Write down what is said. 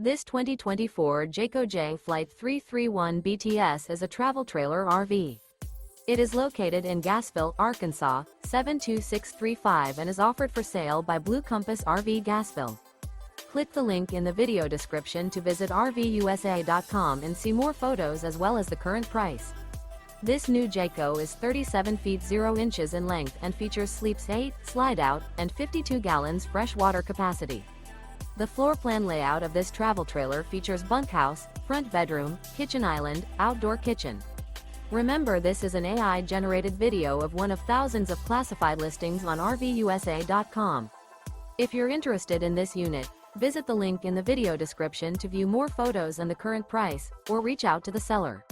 This 2024 Jayco Jay Flight 331 BTS is a travel trailer RV. It is located in Gassville, Arkansas, 72635 and is offered for sale by Blue Compass RV Gassville. Click the link in the video description to visit RVUSA.com and see more photos as well as the current price. This new Jayco is 37 feet 0 inches in length and features sleeps 8, slide-out, and 52 gallons fresh water capacity. The floor plan layout of this travel trailer features bunkhouse, front bedroom, kitchen island, outdoor kitchen. Remember, this is an AI-generated video of one of thousands of classified listings on RVUSA.com. If you're interested in this unit, visit the link in the video description to view more photos and the current price, or reach out to the seller.